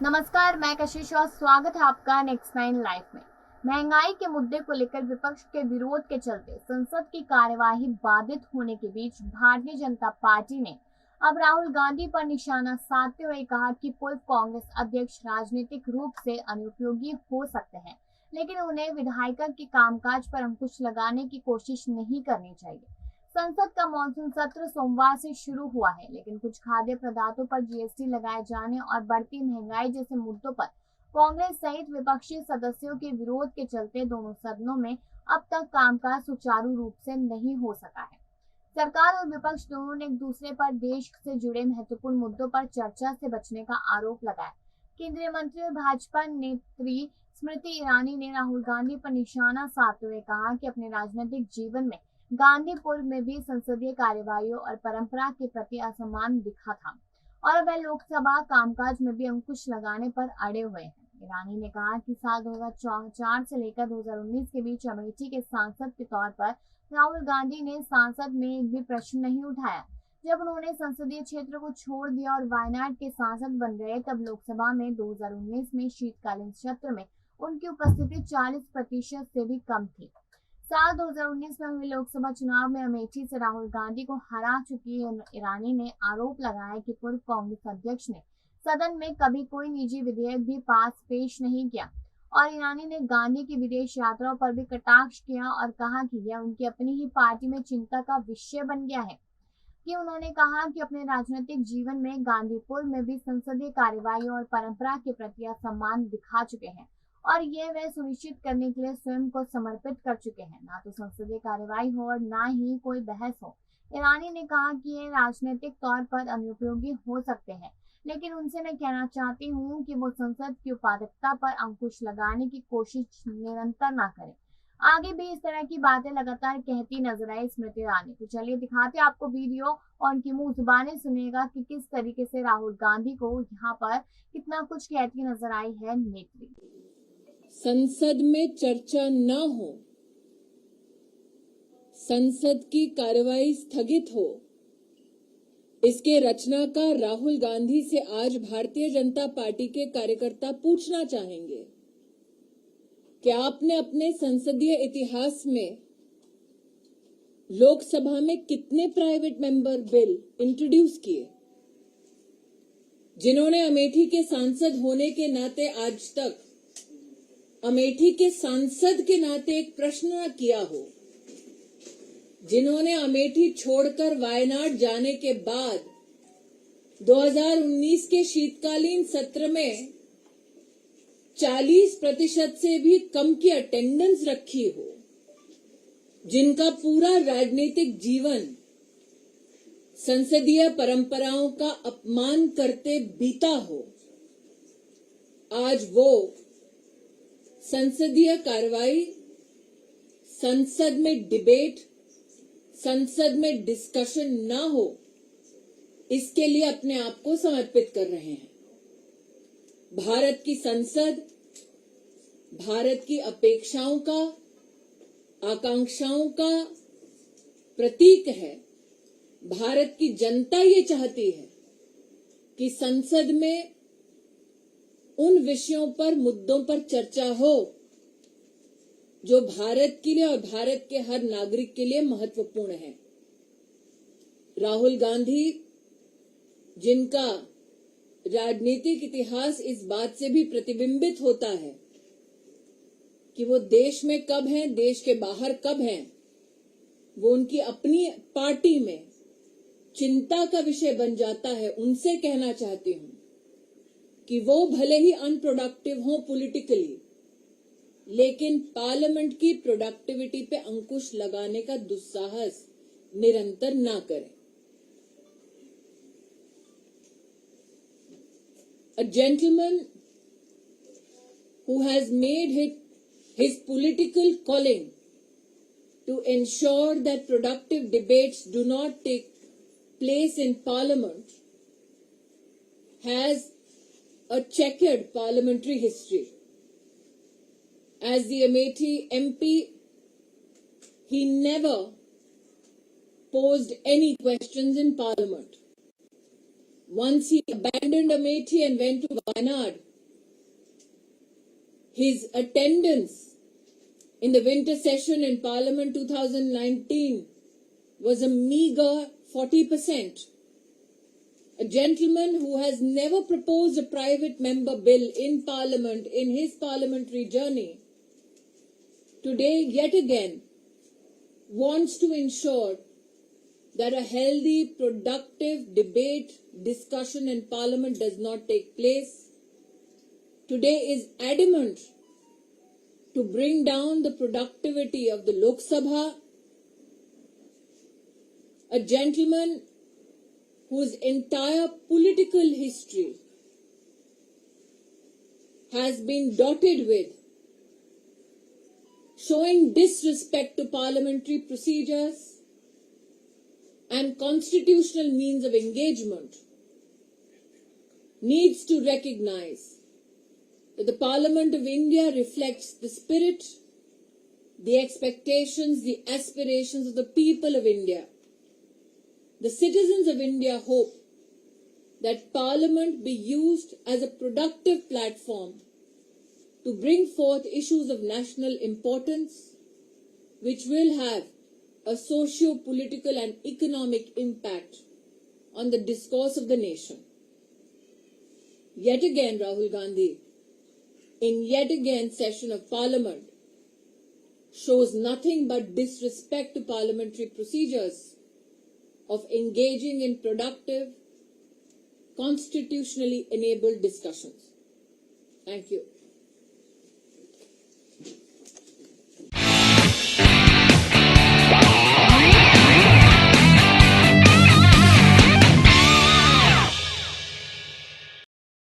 नमस्कार, मैं कशिश और स्वागत है आपका नेक्स्ट 9 लाइव में। महंगाई के मुद्दे को लेकर विपक्ष के विरोध के चलते संसद की कार्यवाही बाधित होने के बीच भारतीय जनता पार्टी ने अब राहुल गांधी पर निशाना साधते हुए कहा कि पूर्व कांग्रेस अध्यक्ष राजनीतिक रूप से अनुपयोगी हो सकते हैं, लेकिन उन्हें विधायिका के कामकाज पर अंकुश लगाने की कोशिश नहीं करनी चाहिए। संसद का मॉनसून सत्र सोमवार से शुरू हुआ है, लेकिन कुछ खाद्य पदार्थों पर जीएसटी लगाए जाने और बढ़ती महंगाई जैसे मुद्दों पर कांग्रेस सहित विपक्षी सदस्यों के विरोध के चलते दोनों सदनों में अब तक कामकाज सुचारू रूप से नहीं हो सका है। सरकार और विपक्ष दोनों ने एक दूसरे पर देश से जुड़े महत्वपूर्ण मुद्दों पर चर्चा से बचने का आरोप लगाया। केंद्रीय मंत्री और भाजपा नेत्री स्मृति ईरानी ने राहुल गांधी पर निशाना साधते हुए कहा कि अपने राजनीतिक जीवन में गांधी पूर्व में भी संसदीय कार्यवाहियों और परंपरा के प्रति असम्मान दिखा था और वह लोकसभा कामकाज में भी अंकुश लगाने पर अड़े हुए हैं। ईरानी ने कहा कि साल 2004 से लेकर 2019 के बीच अमेठी के सांसद के तौर पर राहुल गांधी ने संसद में एक भी प्रश्न नहीं उठाया। जब उन्होंने संसदीय क्षेत्र को छोड़ दिया और वायनाड के सांसद बन गए, तब लोकसभा में 2019 में शीतकालीन सत्र में उनकी उपस्थिति 40% से भी कम थी। साल 2019 में हुए लोकसभा चुनाव में अमेठी से राहुल गांधी को हरा चुकी ईरानी ने आरोप लगाया कि पूर्व कांग्रेस अध्यक्ष ने सदन में कभी कोई निजी विधेयक भी पेश नहीं किया और ईरानी ने गांधी की विदेश यात्राओं पर भी कटाक्ष किया और कहा कि यह उनकी अपनी ही पार्टी में चिंता का विषय बन गया है। कि उन्होंने कहा कि अपने राजनीतिक जीवन में गांधी पूर्व में भी संसदीय कार्यवाही और परंपरा के प्रति असम्मान दिखा चुके हैं और ये वे सुनिश्चित करने के लिए स्वयं को समर्पित कर चुके हैं, ना तो संसदीय कार्यवाही हो और ना ही कोई बहस हो। ईरानी ने कहा कि ये राजनीतिक तौर पर अनुपयोगी हो सकते हैं, लेकिन उनसे मैं कहना चाहती हूँ कि वो संसद की उपाध्यक्षता पर अंकुश लगाने की कोशिश निरंतर ना करें। आगे भी इस तरह की बातें लगातार कहती नजर आई स्मृति ईरानी। तो चलिए दिखाते आपको वीडियो और उनकी मुंह जुबानी सुनिएगा कि किस तरीके से राहुल गांधी को यहाँ पर कितना कुछ कहती नजर आई है नेत्री। संसद में चर्चा न हो, संसद की कार्यवाही स्थगित हो, इसके रचनाकार राहुल गांधी से आज भारतीय जनता पार्टी के कार्यकर्ता पूछना चाहेंगे कि आपने अपने संसदीय इतिहास में लोकसभा में कितने प्राइवेट मेंबर बिल इंट्रोड्यूस किए, जिन्होंने अमेठी के सांसद होने के नाते आज तक अमेठी के सांसद के नाते एक प्रश्न न किया हो, जिन्होंने अमेठी छोड़कर वायनाड जाने के बाद 2019 के शीतकालीन सत्र में 40% से भी कम की अटेंडेंस रखी हो, जिनका पूरा राजनीतिक जीवन संसदीय परंपराओं का अपमान करते बीता हो, आज वो संसदीय कार्रवाई, संसद में डिबेट, संसद में डिस्कशन ना हो, इसके लिए अपने आप को समर्पित कर रहे हैं। भारत की संसद भारत की अपेक्षाओं का, आकांक्षाओं का प्रतीक है। भारत की जनता ये चाहती है कि संसद में उन विषयों पर, मुद्दों पर चर्चा हो जो भारत के लिए और भारत के हर नागरिक के लिए महत्वपूर्ण है। राहुल गांधी, जिनका राजनीतिक इतिहास इस बात से भी प्रतिबिंबित होता है कि वो देश में कब हैं, देश के बाहर कब हैं, वो उनकी अपनी पार्टी में चिंता का विषय बन जाता है, उनसे कहना चाहती हूं कि वो भले ही अनप्रोडक्टिव हो पॉलिटिकली, लेकिन पार्लियामेंट की प्रोडक्टिविटी पे अंकुश लगाने का दुस्साहस निरंतर ना करें। A gentleman who has made his political calling to ensure that productive debates do not take place in Parliament has a checkered parliamentary history. As the Amethi MP, he never posed any questions in Parliament. Once he abandoned Amethi and went to Wayanad, his attendance in the winter session in Parliament 2019 was a meager 40%. A gentleman who has never proposed a private member bill in Parliament in his parliamentary journey, today yet again wants to ensure that a healthy, productive debate, discussion in Parliament does not take place. Today is adamant to bring down the productivity of the Lok Sabha. A gentleman whose entire political history has been dotted with showing disrespect to parliamentary procedures and constitutional means of engagement, needs to recognize that the Parliament of India reflects the spirit, the expectations, the aspirations of the people of India. The citizens of India hope that Parliament be used as a productive platform to bring forth issues of national importance, which will have a socio-political and economic impact on the discourse of the nation. Yet again, Rahul Gandhi, in yet again session of Parliament, shows nothing but disrespect to parliamentary procedures of engaging in productive, constitutionally enabled discussions. Thank you.